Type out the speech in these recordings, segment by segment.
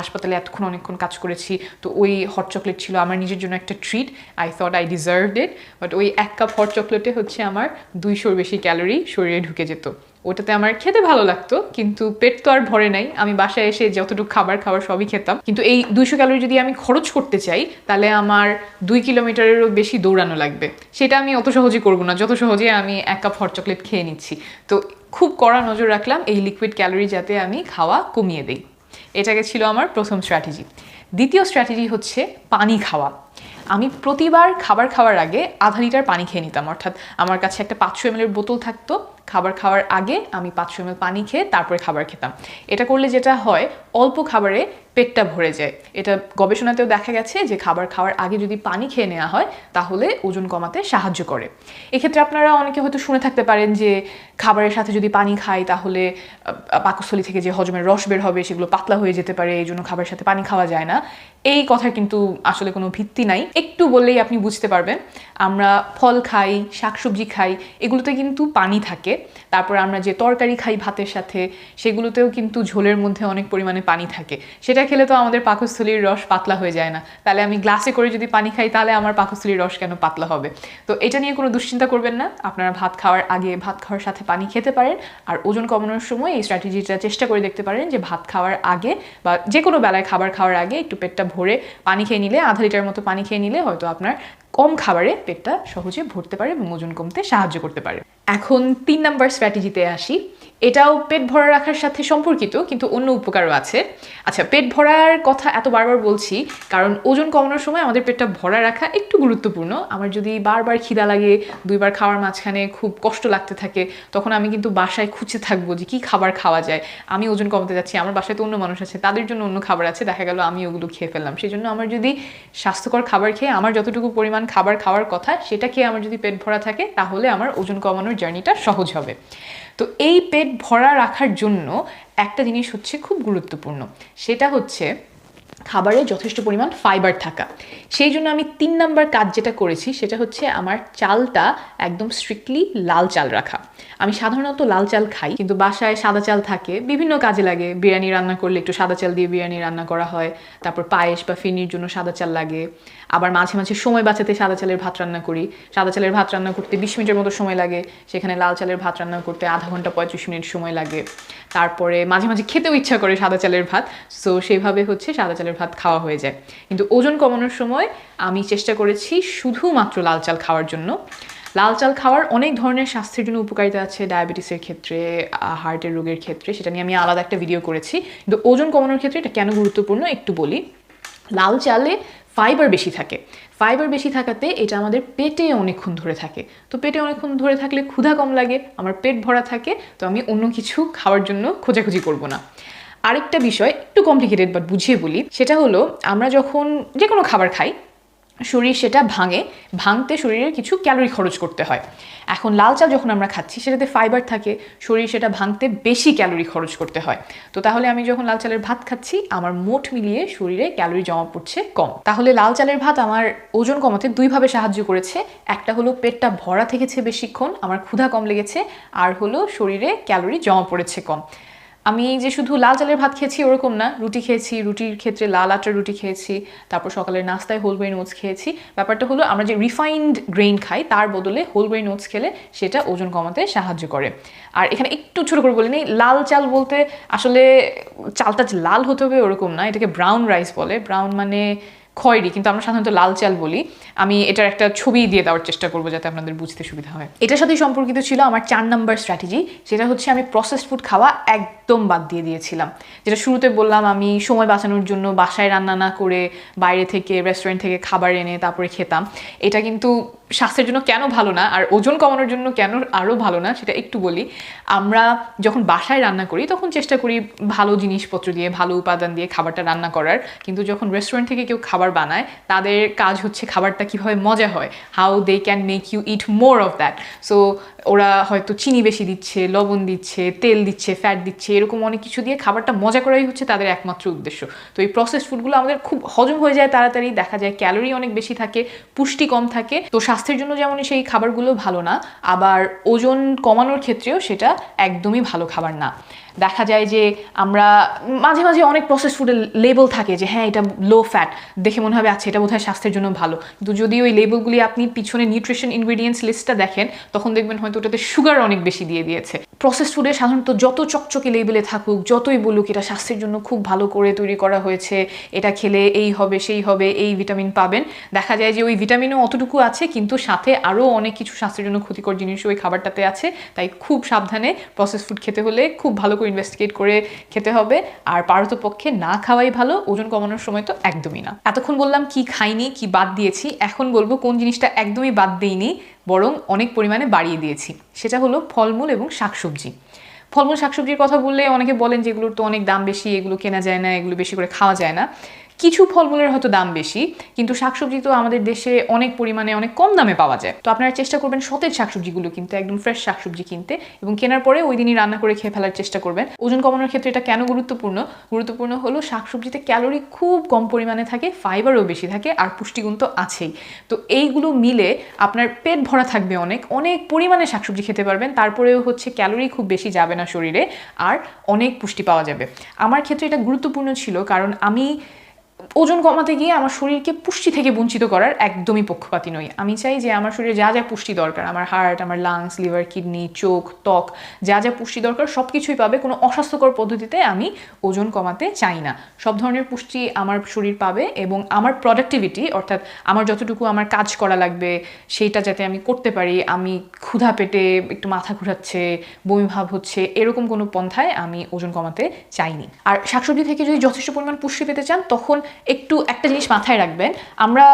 হাসপাতালে এতক্ষণ অনেকক্ষণ কাজ করেছি, তো ওই হট চকলেট ছিল আমার নিজের জন্য একটা treat. I thought I deserved it, but ওই 1 কাপ হট চকলেটে হচ্ছে আমার 200-র বেশি ক্যালোরি শরীরে ঢুকে যেত। ওটাতে আমার খেতে ভালো লাগতো, কিন্তু পেট তো আর ভরে নাই। আমি বাসায় এসে যতটুকু খাবার সবই খেতাম, কিন্তু এই 200 ক্যালোরি যদি আমি খরচ করতে চাই তাহলে আমার 2 কিলোমিটারেরও বেশি দৌড়ানো লাগবে। সেটা আমি অত সহজে করবো না যত সহজে আমি 1 কাপ হট চকলেট খেয়ে নিচ্ছি। তো খুব কড়া নজর রাখলাম এই লিকুইড ক্যালোরি যাতে আমি খাওয়া কমিয়ে দিই। এটাকে ছিল আমার প্রথম স্ট্র্যাটেজি। দ্বিতীয় স্ট্র্যাটেজি হচ্ছে পানি খাওয়া। আমি প্রতিবার খাবার খাওয়ার আগে আধা লিটার পানি খেয়ে নিতাম, অর্থাৎ আমার কাছে একটা 500 ml বোতল থাকতো। খাবার খাওয়ার আগে আমি 500 ml পানি খেয়ে তারপরে খাবার খেতাম। এটা করলে যেটা হয়, অল্প খাবারে পেটটা ভরে যায়। এটা গবেষণাতেও দেখা গেছে যে খাবার খাওয়ার আগে যদি পানি খেয়ে নেওয়া হয় তাহলে ওজন কমাতে সাহায্য করে। এক্ষেত্রে আপনারা অনেকে হয়তো শুনে থাকতে পারেন যে খাবারের সাথে যদি পানি খাই তাহলে পাকস্থলী থেকে যে হজমের রস বের হবে সেগুলো পাতলা হয়ে যেতে পারে, এই জন্য খাবারের সাথে পানি খাওয়া যায় না। এই কথার কিন্তু আসলে কোনো ভিত্তি নাই। একটু বললেই আপনি বুঝতে পারবেন। আমরা ফল খাই, শাকসবজি খাই, এগুলোতে কিন্তু পানি থাকে। তারপর আমরা যে তরকারি খাই ভাতের সাথে, সেগুলোতেও কিন্তু ঝোলের মধ্যে অনেক পরিমাণে পানি থাকে। সেটা খেলে তো আমাদের পাকস্থলীর রস পাতলা হয়ে যায় না। তাহলে আমি গ্লাসে করে যদি পানি খাই তাহলে আমার পাকস্থলীর রস কেন পাতলা হবে? তো এটা নিয়ে কোনো দুশ্চিন্তা করবেন না। আপনারা ভাত খাওয়ার আগে ভাত খাওয়ার সাথে পানি খেতে পারেন। আর ওজন কমানোর সময় এই স্ট্র্যাটেজিটা চেষ্টা করে দেখতে পারেন যে ভাত খাওয়ার আগে বা যে কোনো বেলায় খাবার খাওয়ার আগে একটু পেটটা ভরে পানি খেয়ে নিলে, আধা লিটার মতো পানি খেয়ে নিলে হয়তো আপনার কম খাবারে পেটটা সহজে ভরতে পারে এবং ওজন কমতে সাহায্য করতে পারে। এখন 3 নাম্বার স্ট্র্যাটেজিতে আসি। এটাও পেট ভরা রাখার সাথে সম্পর্কিত, কিন্তু অন্য উপকারও আছে। আচ্ছা, পেট ভরার কথা এত বারবার বলছি কারণ ওজন কমানোর সময় আমাদের পেটটা ভরা রাখা একটু গুরুত্বপূর্ণ। আমার যদি বারবার খিদা লাগে, 2বার খাওয়ার মাঝখানে খুব কষ্ট লাগতে থাকে, তখন আমি কিন্তু বাসায় খুঁজে থাকবো যে কি খাবার খাওয়া যায়। আমি ওজন কমাতে যাচ্ছি, আমার বাসায় তো অন্য মানুষ আছে, তাদের জন্য অন্য খাবার আছে, দেখা গেল আমি ওগুলো খেয়ে ফেললাম। সেই জন্য আমার যদি স্বাস্থ্যকর খাবার খেয়ে আমার যতটুকু পরিমাণ খাবার খাওয়ার কথা সেটা খেয়ে আমার যদি পেট ভরা থাকে তাহলে আমার ওজন কমানোর জার্নিটা সহজ হবে। তো এই পেট ভরা রাখার জন্য একটা জিনিস হচ্ছে খুব গুরুত্বপূর্ণ, সেটা হচ্ছে খাবারে যথেষ্ট পরিমাণ ফাইবার থাকা। সেই জন্য আমি 3 নাম্বার কাজ যেটা করেছি সেটা হচ্ছে আমার চালটা একদম স্ট্রিক্টলি লাল চাল রাখা। আমি সাধারণত লাল চাল খাই, কিন্তু বাসায় সাদা চাল থাকে, বিভিন্ন কাজে লাগে। বিরিয়ানি রান্না করলে একটু সাদা চাল দিয়ে বিরিয়ানি রান্না করা হয়, তারপর পায়েস বা ফিরনির জন্য সাদা চাল লাগে। আবার মাঝে মাঝে সময় বাঁচাতে সাদা চালের ভাত রান্না করি। সাদা চালের ভাত রান্না করতে 20 মিনিটের মতো সময় লাগে, সেখানে লাল চালের ভাত রান্না করতে আধা ঘন্টা 35 মিনিট সময় লাগে। তারপরে মাঝে মাঝে খেতেও ইচ্ছা করে সাদা চালের ভাত, সো সেইভাবে হচ্ছে সাদা চালের ভাত খাওয়া হয়ে যায়। কিন্তু ওজন কমানোর সময় আমি চেষ্টা করেছি শুধুমাত্র লাল চাল খাওয়ার জন্য। লাল চাল খাওয়ার অনেক ধরনের স্বাস্থ্যের জন্য উপকারিতা আছে, ডায়াবেটিসের ক্ষেত্রে, হার্টের রোগের ক্ষেত্রে, সেটা নিয়ে আমি আলাদা একটা ভিডিও করেছি। কিন্তু ওজন কমানোর ক্ষেত্রে এটা কেন গুরুত্বপূর্ণ একটু বলি। লাল চালে ফাইবার বেশি থাকে। ফাইবার বেশি থাকাতে এটা আমাদের পেটে অনেকক্ষণ ধরে থাকে। তো পেটে অনেকক্ষণ ধরে থাকলে ক্ষুধা কম লাগে, আমার পেট ভরা থাকে, তো আমি অন্য কিছু খাওয়ার জন্য খোঁজাখুঁজি করব না। আরেকটা বিষয় একটু কমপ্লিকেটেড বাট বুঝিয়ে বলি, সেটা হলো আমরা যখন যে কোনো খাবার খাই শরীর সেটা ভাঙতে শরীরের কিছু ক্যালোরি খরচ করতে হয়। এখন লাল চাল যখন আমরা খাচ্ছি সেটাতে ফাইবার থাকে, শরীর সেটা ভাঙতে বেশি ক্যালোরি খরচ করতে হয়। তো তাহলে আমি যখন লাল চালের ভাত খাচ্ছি আমার মোট মিলিয়ে শরীরে ক্যালোরি জমা পড়ছে কম। তাহলে লাল চালের ভাত আমার ওজন কমাতে 2 ভাবে সাহায্য করেছে। একটা হলো পেটটা ভরা থেকেছে বেশিক্ষণ, আমার ক্ষুধা কম লেগেছে, আর হলো শরীরে ক্যালোরি জমা পড়েছে কম। আমি যে শুধু লাল চালের ভাত খেয়েছি ওরকম না, রুটি খেয়েছি, রুটির ক্ষেত্রে লাল আটার রুটি খেয়েছি, তারপর সকালের নাস্তায় হোল গ্রেইন ওটস খেয়েছি। ব্যাপারটা হলো আমরা যে রিফাইন্ড গ্রেইন খাই তার বদলে হোল গ্রেইন ওটস খেলে সেটা ওজন কমাতে সাহায্য করে। আর এখানে একটু ছোটো করে বলে নিই, লাল চাল বলতে আসলে চালটা লাল হতে হবে ওরকম না, এটাকে ব্রাউন রাইস বলে। ব্রাউন মানে খয়েরি, কিন্তু আমরা সাধারণত লাল চাল বলি। আমি এটার একটা ছবি দিয়ে দেওয়ার চেষ্টা করবো যাতে আপনাদের বুঝতে সুবিধা হয়। এটার সাথে সম্পর্কিত ছিল আমার 4 নাম্বার স্ট্র্যাটেজি, সেটা হচ্ছে আমি প্রসেসড ফুড খাওয়া একদম বাদ দিয়ে দিয়েছিলাম। যেটা শুরুতে বললাম, আমি সময় বাঁচানোর জন্য বাসায় রান্না না করে বাইরে থেকে রেস্টুরেন্ট থেকে খাবার এনে তারপরে খেতাম। এটা কিন্তু স্বাস্থ্যের জন্য কেন ভালো না আর ওজন কমানোর জন্য কেন আরও ভালো না সেটা একটু বলি। আমরা যখন বাসায় রান্না করি তখন চেষ্টা করি ভালো জিনিসপত্র দিয়ে, ভালো উপাদান দিয়ে খাবারটা রান্না করার, কিন্তু যখন রেস্টুরেন্ট থেকে কেউ খাবার বানায় তাদের কাজ হচ্ছে খাবারটা কীভাবে মজা হয়, how they can make you eat more of that. So ওরা হয়তো চিনি বেশি দিচ্ছে, লবণ দিচ্ছে, তেল দিচ্ছে, ফ্যাট দিচ্ছে, এরকম অনেক কিছু দিয়ে খাবারটা মজা করাই হচ্ছে তাদের একমাত্র উদ্দেশ্য। তো এই প্রসেসড ফুডগুলো আমাদের খুব হজম হয়ে যায় তাড়াতাড়ি, দেখা যায় ক্যালোরি অনেক বেশি থাকে, পুষ্টি কম থাকে। তো স্বাস্থ্যের জন্য যেমন সেই খাবারগুলো ভালো না, আবার ওজন কমানোর ক্ষেত্রেও সেটা একদমই ভালো খাবার না। দেখা যায় যে আমরা মাঝে মাঝে অনেক প্রসেস ফুডের লেবেল থাকে যে হ্যাঁ এটা লো ফ্যাট, দেখে মনে হবে আচ্ছা এটা বোধহয় স্বাস্থ্যের জন্য ভালো, কিন্তু যদি ওই লেবেলগুলি আপনি পিছনে নিউট্রিশন ইনগ্রিডিয়েন্টস লিস্টটা দেখেন তখন দেখবেন হয়তো ওটাতে সুগার অনেক বেশি দিয়ে দিয়েছে। প্রসেস ফুডে সাধারণত যত চকচকে লেবেলে থাকুক, যতই বলুক এটা স্বাস্থ্যের জন্য খুব ভালো করে তৈরি করা হয়েছে, এটা খেলে এই হবে সেই হবে, এই ভিটামিন পাবেন, দেখা যায় যে ওই ভিটামিনও অতটুকু আছে কিন্তু সাথে আরও অনেক কিছু স্বাস্থ্যের জন্য ক্ষতিকর জিনিস ওই খাবারটাতে আছে। তাই খুব সাবধানে প্রসেস ফুড খেতে হলে খুব ভালো করে ইনভেস্টিগেট করে খেতে হবে, আর পারতপক্ষে না খাওয়াই ভালো, ওজন কমানোর সময় তো একদমই না। এতক্ষণ বললাম কি খাইনি, কি বাদ দিয়েছি, এখন বলবো কোন জিনিসটা একদমই বাদ দিইনি, বরং অনেক পরিমাণে বাড়িয়ে দিয়েছি। সেটা হলো ফলমূল এবং শাকসবজি। ফলমূল শাকসবজির কথা বললে অনেকে বলেন যে এগুলোর তো অনেক দাম বেশি, এগুলো কেনা যায় না, এগুলো বেশি করে খাওয়া যায় না। কিছু ফলমূলের হয়তো দাম বেশি, কিন্তু শাকসবজি তো আমাদের দেশে অনেক পরিমাণে অনেক কম দামে পাওয়া যায়। তো আপনারা চেষ্টা করবেন সতেজ শাকসবজিগুলো কিনতে, একদম ফ্রেশ শাকসবজি কিনতে, এবং কেনার পরে ওই দিনই রান্না করে খেয়ে ফেলার চেষ্টা করবেন। ওজন কমানোর ক্ষেত্রে এটা কেন গুরুত্বপূর্ণ হলো শাকসবজিতে ক্যালোরি খুব কম পরিমাণে থাকে, ফাইবারও বেশি থাকে, আর পুষ্টিগুণ তো আছেই। তো এইগুলো মিলে আপনার পেট ভরা থাকবে, অনেক অনেক পরিমাণে শাকসবজি খেতে পারবেন, তারপরেও হচ্ছে ক্যালোরি খুব বেশি যাবে না শরীরে, আর অনেক পুষ্টি পাওয়া যাবে। আমার ক্ষেত্রে এটা গুরুত্বপূর্ণ ছিল কারণ আমি ওজন কমাতে গিয়ে আমার শরীরকে পুষ্টি থেকে বঞ্চিত করার একদমই পক্ষপাতী নই। আমি চাই যে আমার শরীরে যা যা পুষ্টি দরকার, আমার হার্ট, আমার লাংস, লিভার, কিডনি, চোখ, ত্বক, যা যা পুষ্টি দরকার সব কিছুই পাবে। কোনো অস্বাস্থ্যকর পদ্ধতিতে আমি ওজন কমাতে চাই না। সব ধরনের পুষ্টি আমার শরীর পাবে, এবং আমার প্রোডাক্টিভিটি, অর্থাৎ আমার যতটুকু আমার কাজ করা লাগবে সেইটা যাতে আমি করতে পারি, আমি ক্ষুধা পেটে একটু মাথা ঘুরাচ্ছে, বমি ভাব হচ্ছে, এরকম কোনো পন্থায় আমি ওজন কমাতে চাইনি। আর শাকসবজি থেকে যদি যথেষ্ট পরিমাণ পুষ্টি পেতে চান তখন একটু একটা জিনিস মাথায় রাখবেন, আমরা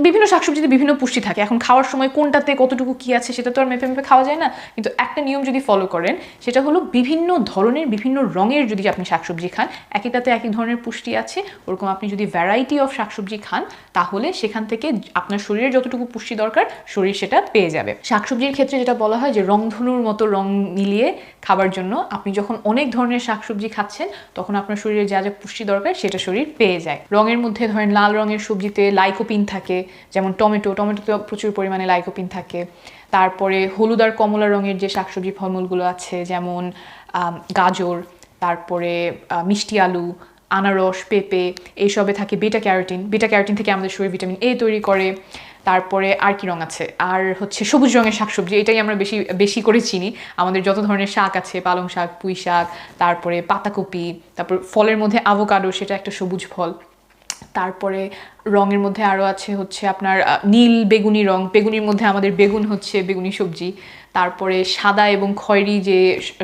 বিভিন্ন শাকসবজিতে বিভিন্ন পুষ্টি থাকে, এখন খাওয়ার সময় কোনটাতে কতটুকু কি আছে সেটা তো আর মেপে মেপে খাওয়া যায় না, কিন্তু একটা নিয়ম যদি ফলো করেন সেটা হলো বিভিন্ন ধরনের বিভিন্ন রঙের যদি আপনি শাকসবজি খান, একটাতে এক এক ধরনের পুষ্টি আছে, ওরকম আপনি যদি ভ্যারাইটি অফ শাকসবজি খান তাহলে সেখান থেকে আপনার শরীরের যতটুকু পুষ্টি দরকার শরীর সেটা পেয়ে যাবে। শাকসবজির ক্ষেত্রে যেটা বলা হয় যে রংধনুর মতো রং মিলিয়ে খাবার জন্য, আপনি যখন অনেক ধরনের শাকসবজি খাচ্ছেন তখন আপনার শরীরে যা যা পুষ্টি দরকার সেটা শরীর পেয়ে যায়। রঙের মধ্যে ধরেন লাল রঙের সবজিতে লাইকোপিন থাকে, যেমন টমেটোতে প্রচুর পরিমাণে লাইকোপিন থাকে। তারপরে হলুদ আর কমলা রঙের যে শাকসবজি ফলমূলগুলো আছে যেমন গাজর, তারপরে মিষ্টি আলু, আনারস, পেঁপে, এইসবে থাকে বেটা ক্যারোটিন থেকে আমাদের শরীর ভিটামিন এ তৈরি করে। তারপরে আর কি রং আছে, আর হচ্ছে সবুজ রঙের শাকসবজি, এটাই আমরা বেশি করে চিনি। আমাদের যত ধরনের শাক আছে, পালং শাক, পুঁই শাক, তারপরে পাতাকপি, তারপর ফলের মধ্যে আভোকাডো, সেটা একটা সবুজ ফল। তারপরে রঙের মধ্যে আরও আছে হচ্ছে আপনার নীল বেগুনি রং, বেগুনির মধ্যে আমাদের বেগুন হচ্ছে বেগুনি সবজি। তারপরে সাদা এবং খয়েরি যে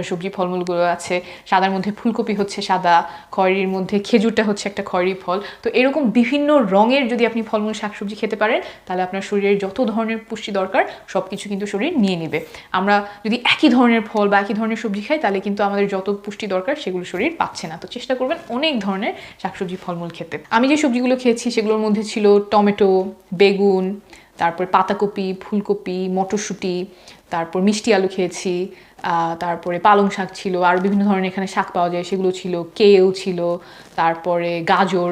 সবজি ফলমূলগুলো আছে, সাদার মধ্যে ফুলকপি হচ্ছে সাদা, খয়েরির মধ্যে খেজুরটা হচ্ছে একটা খয়েরি ফল। তো এরকম বিভিন্ন রঙের যদি আপনি ফলমূল শাকসবজি খেতে পারেন তাহলে আপনার শরীরের যত ধরনের পুষ্টি দরকার সব কিছু কিন্তু শরীর নিয়ে নেবে। আমরা যদি একই ধরনের ফল বা একই ধরনের সবজি খাই তাহলে কিন্তু আমাদের যত পুষ্টি দরকার সেগুলো শরীর পাচ্ছে না। তো চেষ্টা করবেন অনেক ধরনের শাকসবজি ফলমূল খেতে। আমি যে সবজিগুলো খেয়েছি সেগুলোর মধ্যে ছিল টমেটো, বেগুন, তারপর পাতাকপি, ফুলকপি, মটরশুঁটি, তারপর মিষ্টি আলু খেয়েছি, তারপরে পালং শাক ছিল, আর বিভিন্ন ধরনের এখানে শাক পাওয়া যায় সেগুলো ছিল, কেউ ছিল, তারপরে গাজর,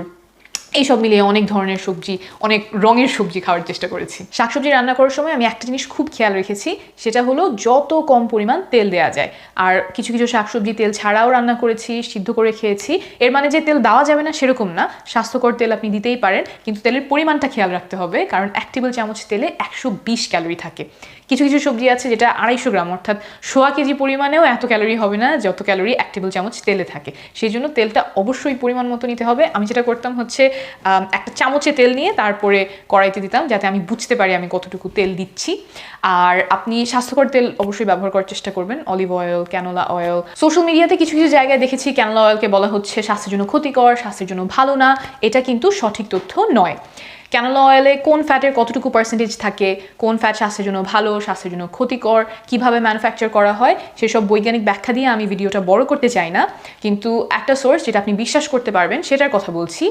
এইসব মিলিয়ে অনেক ধরনের সবজি, অনেক রঙের সবজি খাওয়ার চেষ্টা করেছি। শাকসবজি রান্না করার সময় আমি একটা জিনিস খুব খেয়াল রেখেছি, সেটা হলো যত কম পরিমাণ তেল দেওয়া যায়। আর কিছু কিছু শাকসবজি তেল ছাড়াও রান্না করেছি, সিদ্ধ করে খেয়েছি। এর মানে যে তেল দেওয়া যাবে না সেরকম না, স্বাস্থ্যকর তেল আপনি দিতেই পারেন, কিন্তু তেলের পরিমাণটা খেয়াল রাখতে হবে, কারণ 1 টেবিল চামচ তেলে 120 ক্যালোরি থাকে। কিছু কিছু সবজি আছে যেটা 250 গ্রাম, অর্থাৎ 1/4 কেজি পরিমাণেও এত ক্যালোরি হবে না যত ক্যালোরি 1 টেবিল চামচ তেলে থাকে। সেই জন্য তেলটা অবশ্যই পরিমাণ মতো নিতে হবে। আমি যেটা করতাম হচ্ছে একটা চামচে তেল নিয়ে তারপরে কড়াইতে দিতাম, যাতে আমি বুঝতে পারি আমি কতটুকু তেল দিচ্ছি। আর আপনি স্বাস্থ্যকর তেল অবশ্যই ব্যবহার করার চেষ্টা করবেন, olive oil, canola oil. Social মিডিয়াতে কিছু কিছু জায়গায় দেখেছি ক্যানোলা অয়েলকে বলা হচ্ছে স্বাস্থ্যের জন্য ক্ষতিকর, স্বাস্থ্যের জন্য ভালো না। এটা কিন্তু সঠিক তথ্য নয়। ক্যানোলা অয়েলে কোন ফ্যাটের কতটুকু পার্সেন্টেজ থাকে, কোন ফ্যাট স্বাস্থ্যের জন্য ভালো, স্বাস্থ্যের জন্য ক্ষতিকর, কিভাবে ম্যানুফ্যাকচার করা হয়, সেসব বৈজ্ঞানিক ব্যাখ্যা দিয়ে আমি ভিডিওটা বড় করতে চাই না, কিন্তু একটা সোর্স যেটা আপনি বিশ্বাস করতে পারবেন সেটার কথা বলছি।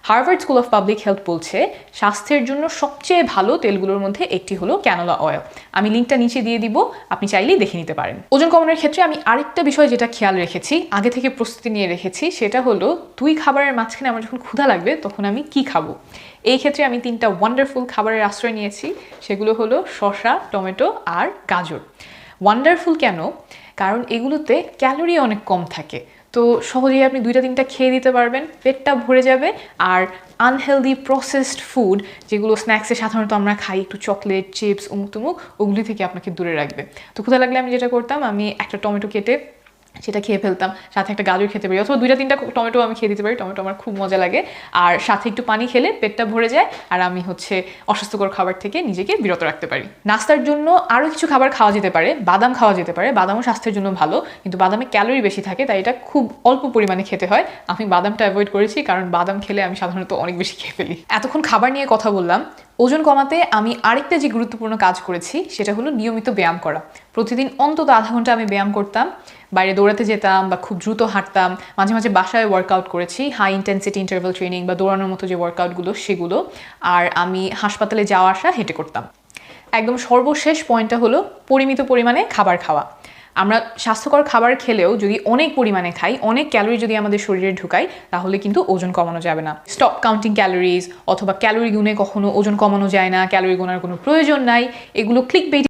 Harvard school of public health বলছে স্বাস্থ্যের জন্য সবচেয়ে ভালো তেলগুলোর মধ্যে একটি হলো ক্যানোলা অয়েল। আমি লিঙ্কটা নিচে দিয়ে দিব, আপনি চাইলেই দেখে নিতে পারেন। ওজন কমানোর ক্ষেত্রে আমি আরেকটা বিষয় যেটা খেয়াল রেখেছি, আগে থেকে প্রস্তুতি নিয়ে রেখেছি, সেটা হলো 2 খাবারের মাঝখানে আমার যখন ক্ষুধা লাগবে তখন আমি কি খাবো। এই ক্ষেত্রে আমি 3টা ওয়ান্ডারফুল খাবারের আশ্রয় নিয়েছি, সেগুলো হলো শসা, টমেটো আর গাজর। ওয়ান্ডারফুল কেন? কারণ এগুলোতে ক্যালোরি অনেক কম থাকে। তো সহজেই আপনি 2-3টা খেয়ে দিতে পারবেন, পেটটা ভরে যাবে। আর আনহেলদি প্রসেসড ফুড যেগুলো স্ন্যাক্সে সাধারণত আমরা খাই, একটু চকলেট, চিপস, উমুক তুমুক, ওগুলি থেকে আপনাকে দূরে রাখবে। তো ক্ষুধা লাগলে আমি যেটা করতাম, আমি একটা টমেটো কেটে সেটা খেয়ে ফেলতাম, সাথে একটা গাজর খেতে পারি, অথবা 2-3টা টমেটো আমি খেয়ে দিতে পারি। টমেটো আমার খুব মজা লাগে। আর সাথে একটু পানি খেলে পেটটা ভরে যায়, আর আমি অস্বাস্থ্যকর খাবার থেকে নিজেকে বিরত রাখতে পারি। নাস্তার জন্য আরও কিছু খাবার খাওয়া যেতে পারে। বাদাম খাওয়া যেতে পারে, বাদামও স্বাস্থ্যের জন্য ভালো, কিন্তু বাদামে ক্যালোরি বেশি থাকে, তাই এটা খুব অল্প পরিমাণে খেতে হয়। আমি বাদামটা অ্যাভয়েড করেছি, কারণ বাদাম খেলে আমি সাধারণত অনেক বেশি খেয়ে ফেলি। এতক্ষণ খাবার নিয়ে কথা বললাম। ওজন কমাতে আমি আরেকটা যে গুরুত্বপূর্ণ কাজ করেছি সেটা হলো নিয়মিত ব্যায়াম করা। প্রতিদিন অন্তত আধা ঘন্টা আমি ব্যায়াম করতাম, বাইরে দৌড়াতে যেতাম বা খুব দ্রুত হাঁটতাম, মাঝে মাঝে বাসায় ওয়ার্কআউট করেছি, হাই ইন্টেন্সিটি ইন্টারভাল ট্রেনিং বা দৌড়ানোর মতো যে ওয়ার্কআউটগুলো সেগুলো। আর আমি হাসপাতালে যাওয়া আসা হেঁটে করতাম। একদম সর্বশেষ পয়েন্টটা হলো পরিমিত পরিমাণে খাবার খাওয়া। আমরা স্বাস্থ্যকর খাবার খেলেও যদি অনেক পরিমাণে খাই, অনেক ক্যালোরি যদি আমাদের শরীরে ঢুকাই, তাহলে কিন্তু ওজন কমানো যাবে না। স্টপ কাউন্টিং ক্যালোরিজ অথবা ক্যালোরি গুণে কখনো ওজন কমানো যায় না, ক্যালোরি গুণার কোনো প্রয়োজন নাই, এগুলো ক্লিকবেইট